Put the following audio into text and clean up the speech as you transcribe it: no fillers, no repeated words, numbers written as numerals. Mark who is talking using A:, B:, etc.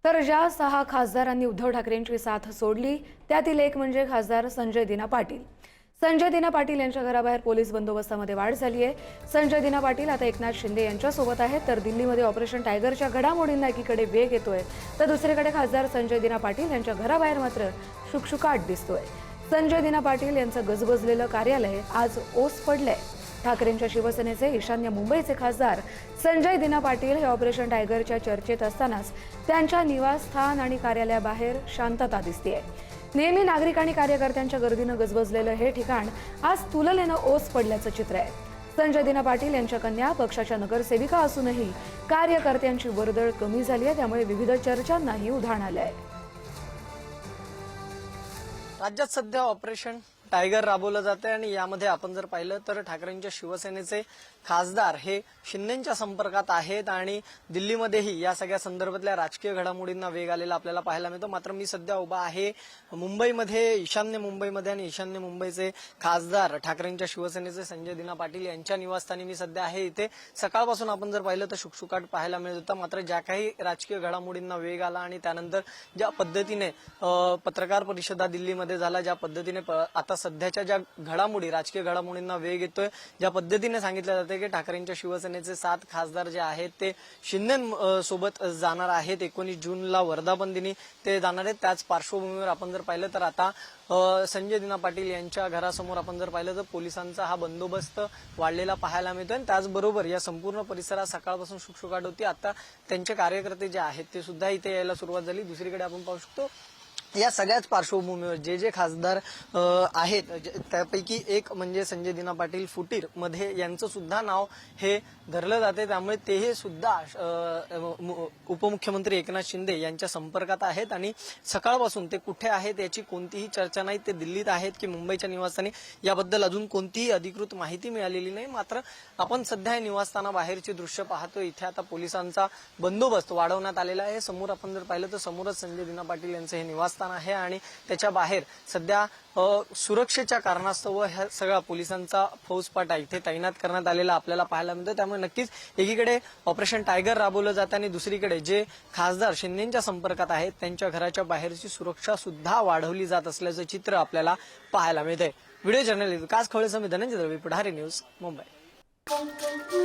A: तर ज्या 6 खासदारांनी उद्धव ठाकरेंची साथ सोडली त्यातील एक म्हणजे खासदार संजय दिना पाटील। संजय दिना पाटील यांच्या घराबाहेर पोलीस बंदोबस्तामध्ये वाढ झाली आहे। संजय दिना पाटील आता एकनाथ शिंदे यांच्या सोबत आहेत, तर दिल्लीमध्ये ऑपरेशन टायगरच्या घडामोडींना एकीकडे वेग येतोय तर दुसरीकडे खासदार संजय दिना पाटील यांच्या घराबाहेर मात्र शुकशुकाट दिसतोय। संजय दिना पाटील यांचं गजबजलेलं कार्यालय आज ओस पडलंय। ठाकरेंच्या शिवसेनेचे ईशान्य मुंबईचे खासदार संजय दिना पाटील हे ऑपरेशन टायगरच्या चर्चेत असतानाच त्यांच्या निवासस्थान आणि कार्यालयाबाहेर शांतता दिसतेय। नेहमी नागरिक आणि कार्यकर्त्यांच्या गर्दीनं गजबजलेलं हे ठिकाण आज तुलनेनं ओस पडल्याचं चित्र आहे। संजय दिना पाटील यांच्या कन्या पक्षाच्या नगरसेविका असूनही कार्यकर्त्यांची वर्दळ कमी झाली आहे, त्यामुळे विविध चर्चांनाही उधाण आलंय।
B: राज्यात सध्या ऑपरेशन टायगर राबवलं जाते आणि यामध्ये आपण जर पाहिलं तर ठाकरेंच्या शिवसेनेचे खासदार हे शिंदेंच्या संपर्कात आहेत आणि दिल्लीमध्येही या सगळ्या संदर्भातल्या राजकीय घडामोडींना वेग आलेला आपल्याला पाहायला मिळतो। मात्र मी सध्या उभा आहे मुंबईमध्ये, ईशान्य मुंबईमध्ये, आणि ईशान्य मुंबईचे खासदार ठाकरेंच्या शिवसेनेचे संजय दिना पाटील यांच्या निवासस्थानी मी सध्या आहे। इथे सकाळपासून आपण जर पाहिलं तर शुकशुकाट पाहायला मिळत होता। मात्र ज्या काही राजकीय घडामोडींना वेग आला आणि त्यानंतर ज्या पद्धतीने पत्रकार परिषदा दिल्लीमध्ये झाला, ज्या पद्धतीने आता सध्याच्या ज्या घडामोडी, राजकीय घडामोडींना वेग येतोय, ज्या पद्धतीने सांगितलं जाते की ठाकरेंच्या शिवसेनेचे 7 खासदार जे आहेत ते शिंदे सोबत जाणार आहेत। 19 जूनला वर्धापन दिनी ते जाणार आहेत। त्याच पार्श्वभूमीवर आपण जर पाहिलं तर आता संजय दिना पाटील यांच्या घरासमोर आपण जर पाहिलं तर पोलिसांचा हा बंदोबस्त वाढलेला पाहायला मिळतोय। आणि त्याचबरोबर या संपूर्ण परिसरात सकाळपासून शुकशुकाट होती। आता त्यांचे कार्यकर्ते जे आहेत ते सुद्धा इथे यायला सुरुवात झाली। दुसरीकडे आपण पाहू शकतो या सगळ्याच पार्श्वभूमीवर जे खासदार आहेत त्यापैकी एक म्हणजे संजय दिना पाटील फुटीर मध्ये यांचं सुद्धा नाव हे धरलं जाते, त्यामुळे तेही सुद्धा उपमुख्यमंत्री एकनाथ शिंदे यांच्या संपर्कात आहेत। आणि सकाळपासून ते कुठे आहेत याची कोणतीही चर्चा नाही, ते दिल्लीत आहेत की मुंबईच्या निवासस्थानी याबद्दल अजून कोणतीही अधिकृत माहिती मिळालेली नाही। मात्र आपण सध्या निवासस्थानाबाहेरची दृश्य पाहतो, इथे आता पोलिसांचा बंदोबस्त वाढवण्यात आलेला आहे। समोर आपण जर पाहिलं तर समोरच संजय दिना पाटील यांचं हे निवासस्थान आहे आणि त्याच्या बाहेर सध्या सुरक्षेच्या कारणास्तव ह्या सगळ्या पोलिसांचा फौजफाटा इथे तैनात करण्यात आलेला आपल्याला पाहायला मिळतं। त्यामुळे नक्कीच एकीकडे ऑपरेशन टायगर राबवलं जातं आणि दुसरीकडे जे खासदार शिंदेंच्या संपर्कात आहेत त्यांच्या घराच्या बाहेरची सुरक्षा सुद्धा वाढवली जात असल्याचं चित्र आपल्याला पाहायला मिळतंय। व्हिडिओ जर्नलिस्ट विकास खवळेसह मी धनंजय दळवी, पुढारी न्यूज, मुंबई।